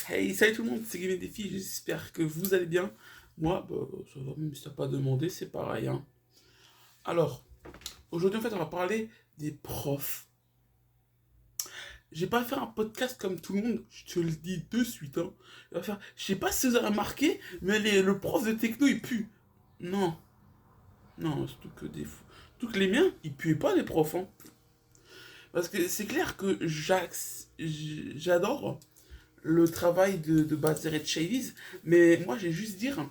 Hey, salut tout le monde, c'est Game Défi, j'espère que vous allez bien. Moi, bah, ça va, même si t'as pas demandé, c'est pareil, hein. Alors, aujourd'hui, en fait, on va parler des profs. J'ai pas fait un podcast comme tout le monde, je te le dis de suite, hein. Je sais pas si vous avez remarqué, mais le prof de techno, il pue. Non, non, c'est tout que des fous. Tout que les miens, ils puaient pas, les profs, hein. Parce que c'est clair que j'adore le travail de Bazer et de Chavis, mais moi, j'ai juste dire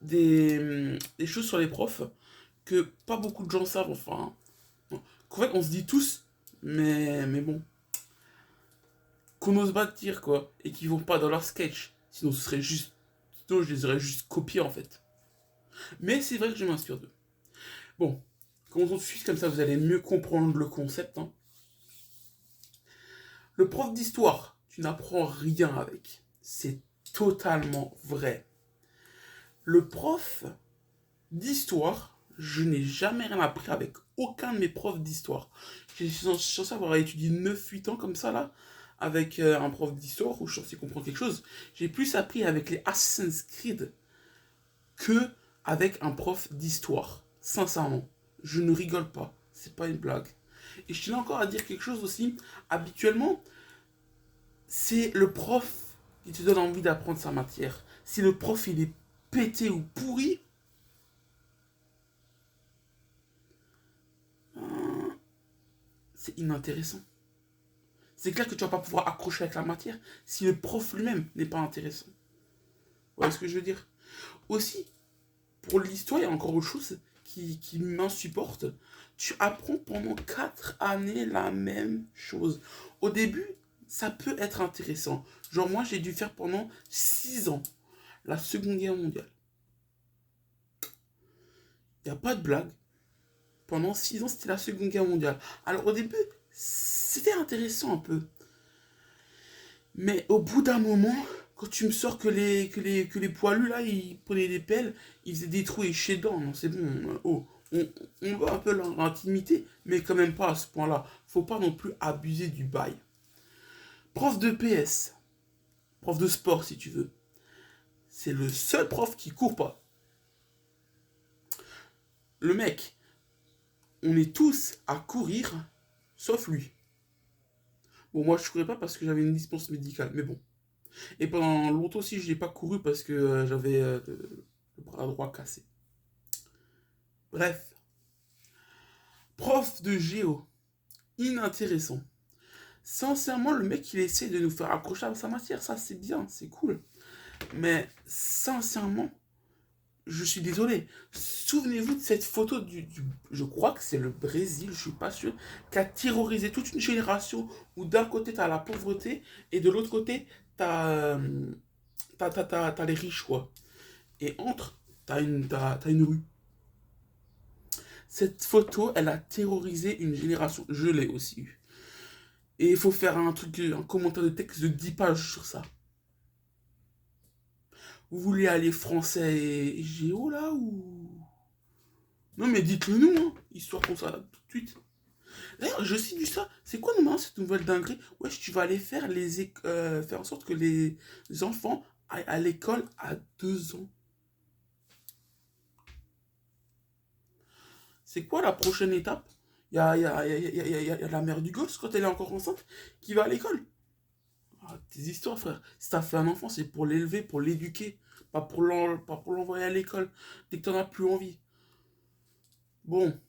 des choses sur les profs que pas beaucoup de gens savent, enfin. Qu'en fait, on se dit tous, mais bon, qu'on n'ose pas dire, quoi, et qu'ils vont pas dans leur sketch. Sinon, ce serait juste. Sinon, je les aurais juste copiés, en fait. Mais c'est vrai que je m'inspire d'eux. Bon, commençons tout de suite, comme ça vous allez mieux comprendre le concept, hein. Le prof d'histoire, tu n'apprends rien avec. C'est totalement vrai. Le prof d'histoire, je n'ai jamais rien appris avec aucun de mes profs d'histoire. Je suis censé avoir étudié 9 8 ans comme ça, là, avec un prof d'histoire où je suis censé comprendre quelque chose. J'ai plus appris avec les Assassin's Creed que avec un prof d'histoire. Sincèrement, je ne rigole pas. C'est pas une blague. Et je tiens encore à dire quelque chose aussi. Habituellement, c'est le prof qui te donne envie d'apprendre sa matière. Si le prof il est pété ou pourri, c'est inintéressant. C'est clair que tu vas pas pouvoir accrocher avec la matière si le prof lui-même n'est pas intéressant. Vous voyez ce que je veux dire? Aussi, pour l'histoire, il y a encore autre chose qui m'insupporte. Tu apprends pendant 4 années la même chose. Au début, ça peut être intéressant. Genre moi, j'ai dû faire pendant 6 ans la Seconde Guerre mondiale. Il n'y a pas de blague. Pendant 6 ans, c'était la Seconde Guerre mondiale. Alors au début, c'était intéressant un peu. Mais au bout d'un moment, quand tu me sors que les poilus là, ils prenaient des pelles, ils faisaient des trous et chez dents, non, c'est bon. Oh, on va un peu l'intimité, mais quand même pas à ce point-là. Faut pas non plus abuser du bail. Prof de PS, prof de sport si tu veux, c'est le seul prof qui court pas. Le mec, on est tous à courir, sauf lui. Bon, moi je courais pas parce que j'avais une dispense médicale, mais bon. Et pendant longtemps aussi, je n'ai pas couru parce que j'avais le bras droit cassé. Bref, prof de géo, inintéressant. Sincèrement, le mec, il essaie de nous faire accrocher à sa matière, ça c'est bien, c'est cool. Mais sincèrement, je suis désolé. Souvenez-vous de cette photo je crois que c'est le Brésil, je suis pas sûr, qui a terrorisé toute une génération où d'un côté t'as la pauvreté et de l'autre côté t'as les riches, quoi. Et entre, t'as une rue. Cette photo, elle a terrorisé une génération. Je l'ai aussi eu. Et il faut faire un commentaire de texte de 10 pages sur ça. Vous voulez aller français et géo là ou... Non mais dites-le nous, hein, histoire qu'on s'adapte tout de suite. D'ailleurs, je cite du ça. C'est quoi normalement cette nouvelle dinguerie? Wesh, tu vas aller faire en sorte que les enfants aillent à l'école à 2 ans. C'est quoi la prochaine étape? Il y a la mère du gosse quand elle est encore enceinte qui va à l'école. Ah, tes histoires, frère. Si t'as fait un enfant, c'est pour l'élever, pour l'éduquer, pas pour l'envoyer à l'école dès que t'en as plus envie. Bon,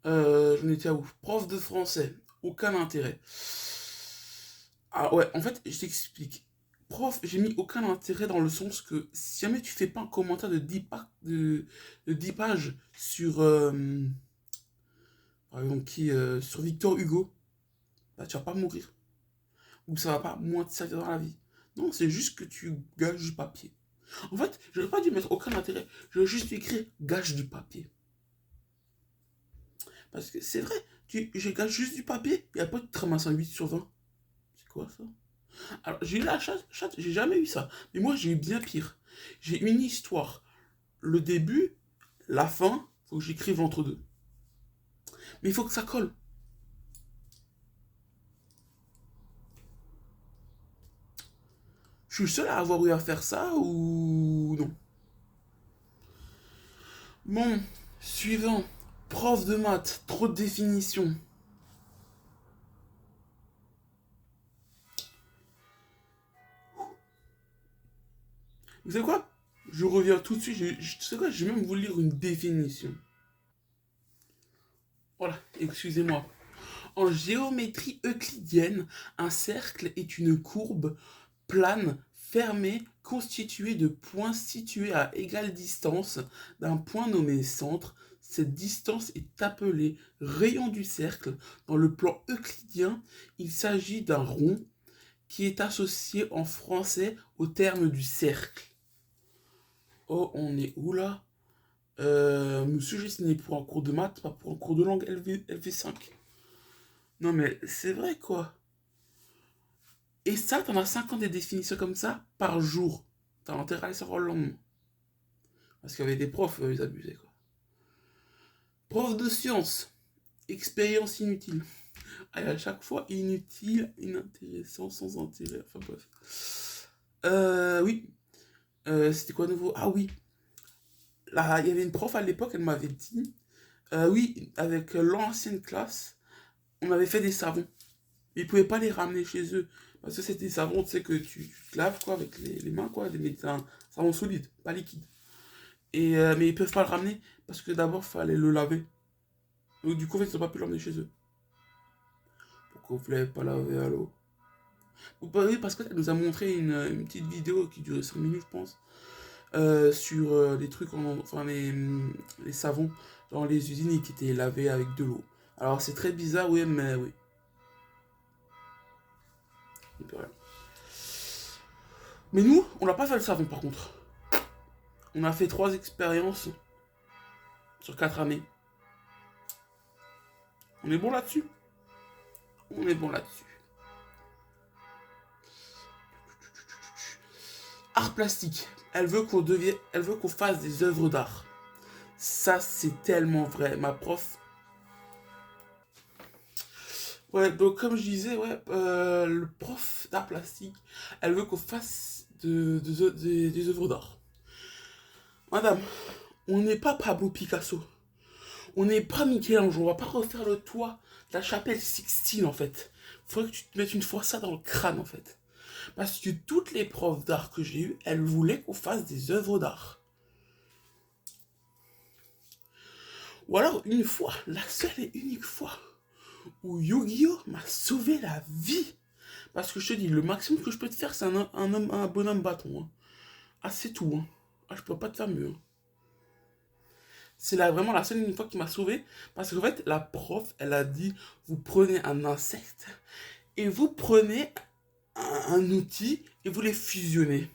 j'en étais à où? Prof de français, aucun intérêt. Ah ouais, en fait, je t'explique. Prof, j'ai mis aucun intérêt dans le sens que si jamais tu fais pas un commentaire de 10 pages sur, par exemple, sur Victor Hugo, bah, tu vas pas mourir. Ou ça va pas moins te servir dans la vie. Non, c'est juste que tu gages du papier. En fait, j'aurais pas dû mettre aucun intérêt. J'aurais juste dû écrire gage du papier. Parce que c'est vrai, je gage juste du papier et après tu te ramasses un 8 sur 20. C'est quoi ça? Alors, j'ai eu la chatte, j'ai jamais eu ça. Mais moi, j'ai eu bien pire. J'ai une histoire. Le début, la fin, faut que j'écrive entre deux. Mais il faut que ça colle. Je suis le seul à avoir eu à faire ça ou non? Bon, suivant. Prof de maths, trop de définitions. Vous savez quoi? Je reviens tout de suite. Tu sais quoi? Je vais même vous lire une définition. Voilà, excusez-moi. En géométrie euclidienne, un cercle est une courbe plane fermée constituée de points situés à égale distance d'un point nommé centre. Cette distance est appelée rayon du cercle. Dans le plan euclidien, il s'agit d'un rond qui est associé en français au terme du cercle. Oh, on est où là? Monsieur, j'ai signé pour un cours de maths, pas pour un cours de langue LV5. Non mais c'est vrai quoi. Et ça, t'en as 50 des définitions comme ça par jour. T'as intérêt à aller savoir le lendemain. Parce qu'il y avait des profs, ils abusaient quoi. Prof de sciences, expérience inutile. Allez, à chaque fois, inutile, inintéressant, sans intérêt. Enfin bref. Oui. C'était quoi de nouveau? Ah oui. Là, il y avait une prof à l'époque, elle m'avait dit. Oui, avec l'ancienne classe, on avait fait des savons. Mais ils pouvaient pas les ramener chez eux. Parce que c'était des savons, tu sais, que tu te laves quoi, avec les mains, quoi. C'est un savon solide, pas liquide. Mais ils peuvent pas le ramener parce que d'abord, il fallait le laver. Donc, du coup, en fait, ils n'ont pas pu l'emmener chez eux. Pourquoi vous l'avez pas lavé à l'eau? Oui, parce qu'elle nous a montré une petite vidéo qui durait 5 minutes, je pense, sur les trucs, enfin, les savons dans les usines qui étaient lavés avec de l'eau. Alors, c'est très bizarre, oui, mais oui. Mais nous, on n'a pas fait le savon par contre. On a fait 3 expériences sur 4 années. On est bon là-dessus. On est bon là-dessus. Art plastique. Elle veut qu'on fasse des œuvres d'art. Ça, c'est tellement vrai. Ma prof. Ouais, donc comme je disais, ouais, le prof d'art plastique, elle veut qu'on fasse des œuvres d'art. Madame, on n'est pas Pablo Picasso. On n'est pas Michel-Ange. On va pas refaire le toit de la chapelle Sixtine en fait. Faudrait que tu te mettes une fois ça dans le crâne en fait. Parce que toutes les profs d'art que j'ai eues, elles voulaient qu'on fasse des œuvres d'art. Ou alors une fois, la seule et unique fois, où Yu-Gi-Oh m'a sauvé la vie. Parce que je te dis, le maximum que je peux te faire, c'est un bonhomme bâton. Hein. Ah, c'est tout. Hein. Ah, je peux pas te faire mieux. Hein. C'est vraiment la seule et unique fois qui m'a sauvé. Parce qu'en fait, la prof, elle a dit, vous prenez un insecte et vous prenez un outil et vous les fusionnez.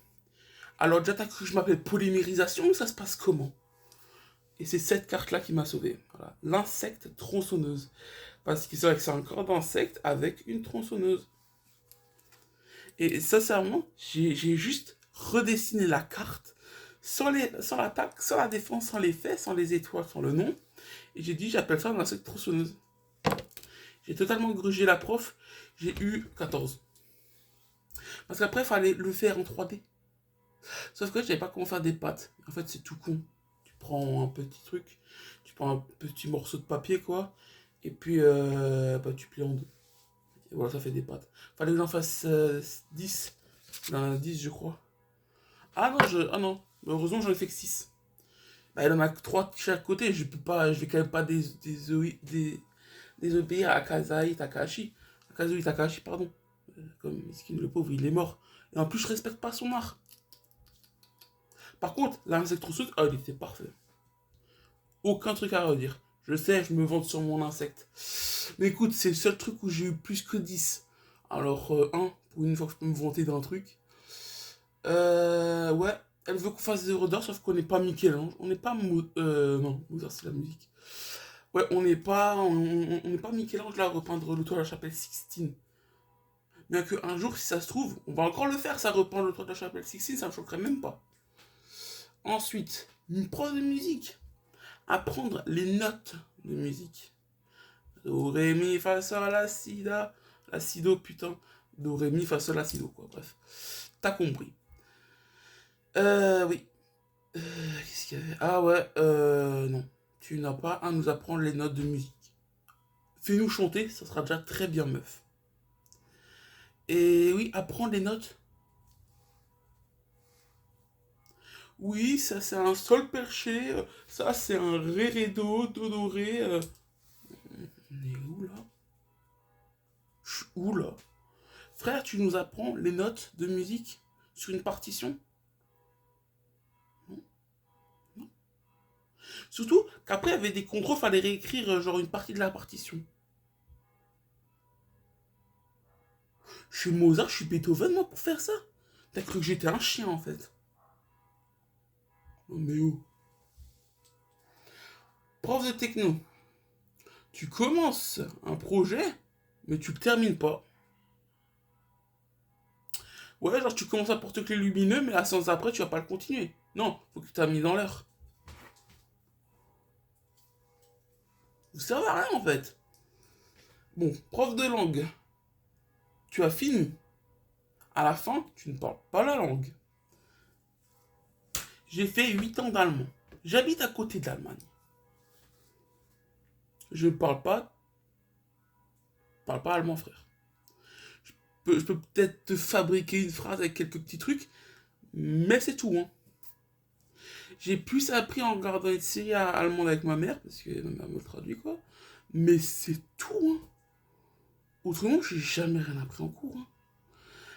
Alors déjà, t'as cru que je m'appelle polymérisation, ça se passe comment? Et c'est cette carte-là qui m'a sauvé. Voilà. L'insecte tronçonneuse. Parce que c'est vrai que c'est un corps d'insecte avec une tronçonneuse. Et sincèrement, j'ai juste redessiné la carte sans l'attaque, sans la défense, sans les faits, sans les étoiles, sans le nom. Et j'ai dit, j'appelle ça un insecte tronçonneuse. J'ai totalement grugé la prof. J'ai eu 14. Parce qu'après, il fallait le faire en 3D. Sauf que je savais pas comment faire des pâtes. En fait, c'est tout con. Tu prends un petit truc, tu prends un petit morceau de papier, quoi, et puis tu plies en deux. Et voilà, ça fait des pâtes. Fallait que j'en fasse 10. Il y en a 10, je crois. Ah non. Heureusement, j'en ai fait que 6. Bah, il en a que 3 de chaque côté. Je vais quand même pas désobéir à Kazai Takahashi. Kazui Takahashi, pardon. Comme Miskin, le pauvre, il est mort. Et en plus, je respecte pas son art. Par contre, l'insecte trousseuse, il était parfait. Aucun truc à redire. Je sais, je me vante sur mon insecte. Mais écoute, c'est le seul truc où j'ai eu plus que 10. Alors, pour une fois que je peux me vanter d'un truc. Ouais, elle veut qu'on fasse des œuvres d'art, sauf qu'on n'est pas Michel-Ange. On n'est pas non, Mozart, c'est la musique. Ouais, on n'est pas Michel-Ange là à repeindre le toit de la chapelle Sixtine. Bien qu'un jour, si ça se trouve, on va encore le faire, ça repeindre le toit de la chapelle Sixtine, ça me choquerait même pas. Ensuite, une prof de musique. Apprendre les notes de musique. Do, ré, mi, fa, sol, la, si, do, putain. Do, ré, mi, fa, sol, la, si, do, quoi. Bref, t'as compris. Oui. Qu'est-ce qu'il y avait? Ah ouais, non. Tu n'as pas à nous apprendre les notes de musique. Fais-nous chanter, ça sera déjà très bien, meuf. Et oui, apprendre les notes. Oui, ça c'est un sol perché, ça c'est un ré, ré, do, ré. On est où là? Je suis où là? Frère, tu nous apprends les notes de musique sur une partition? Non, non. Surtout qu'après, il y avait des contrôles, fallait réécrire genre une partie de la partition. Je suis Mozart, je suis Beethoven, moi, pour faire ça. T'as cru que j'étais un chien, en fait. Non, mais où? Prof de techno, tu commences un projet, mais tu le termines pas. Ouais, genre tu commences à porte-clés lumineux, mais la séance après, tu vas pas le continuer. Non, faut que tu termines dans l'heure. Vous servez à rien, en fait. Bon, prof de langue, tu as fini. À la fin, tu ne parles pas la langue. J'ai fait 8 ans d'allemand. J'habite à côté de l'Allemagne. Je ne parle pas allemand, frère. Je peux peut-être te fabriquer une phrase avec quelques petits trucs, mais c'est tout, hein. J'ai plus appris en regardant une série allemande avec ma mère, parce que ma mère me traduit, quoi. Mais c'est tout, hein. Autrement, j'ai jamais rien appris en cours, hein.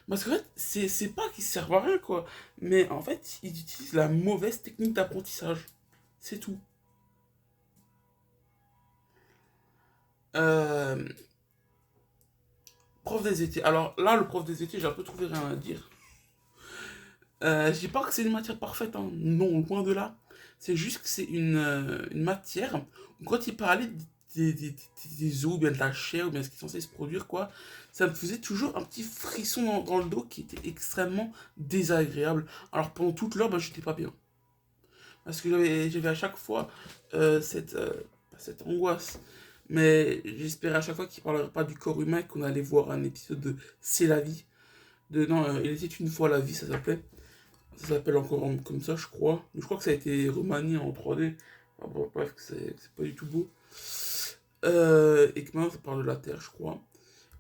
Parce qu'en fait, c'est pas qu'ils servent à rien, quoi. Mais en fait, ils utilisent la mauvaise technique d'apprentissage. C'est tout. Euh, Prof des étés. Alors là, le prof des étés, j'ai un peu trouvé rien à dire. Je dis pas que c'est une matière parfaite, hein. Non, loin de là. C'est juste que c'est une matière où quand il parlait des os, ou bien de la chair, ou bien ce qui est censé se produire, quoi, ça me faisait toujours un petit frisson dans le dos qui était extrêmement désagréable. Alors pendant toute l'heure, bah, j'étais pas bien. Parce que j'avais à chaque fois cette angoisse. Mais j'espérais à chaque fois qu'il ne parlerait pas du corps humain et qu'on allait voir un épisode de C'est la vie. Non, il était une fois la vie, ça s'appelait. Ça s'appelle encore comme ça, je crois. Je crois que ça a été remanié en 3D. Enfin, bon, bref, que c'est pas du tout beau. Et que maintenant ça parle de la Terre, je crois.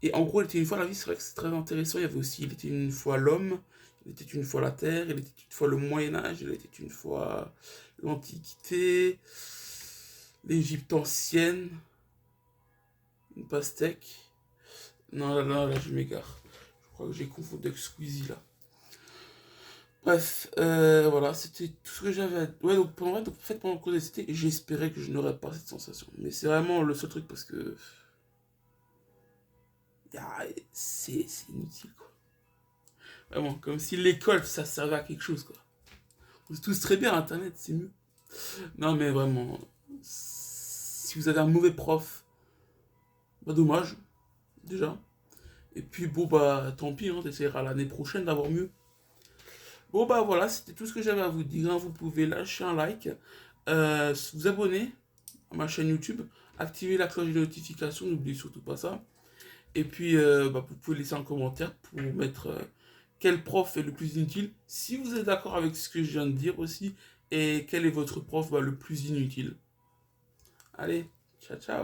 Et en gros, il était une fois la vie, c'est vrai que c'est très intéressant. Il y avait aussi, il était une fois l'homme, il était une fois la Terre, il était une fois le Moyen-Âge, il était une fois l'Antiquité, l'Égypte ancienne, une pastèque. Non, là, je m'égare. Je crois que j'ai confondu avec Squeezie là. Bref, voilà, c'était tout ce que j'avais à... Ouais, donc en fait, pendant le cours d'essai, j'espérais que je n'aurais pas cette sensation. Mais c'est vraiment le seul truc parce que... C'est inutile, quoi. Vraiment, comme si l'école, ça servait à quelque chose, quoi. On sait tous très bien, Internet, c'est mieux. Non, mais vraiment, si vous avez un mauvais prof, bah dommage, déjà. Et puis, bon, bah, tant pis, hein, t'essaieras l'année prochaine d'avoir mieux. Bon, bah voilà, c'était tout ce que j'avais à vous dire, hein. Vous pouvez lâcher un like, vous abonner à ma chaîne YouTube, activer la cloche de notification, n'oubliez surtout pas ça. Et puis, bah, vous pouvez laisser un commentaire pour mettre quel prof est le plus inutile, si vous êtes d'accord avec ce que je viens de dire aussi, et quel est votre prof bah, le plus inutile. Allez, ciao ciao.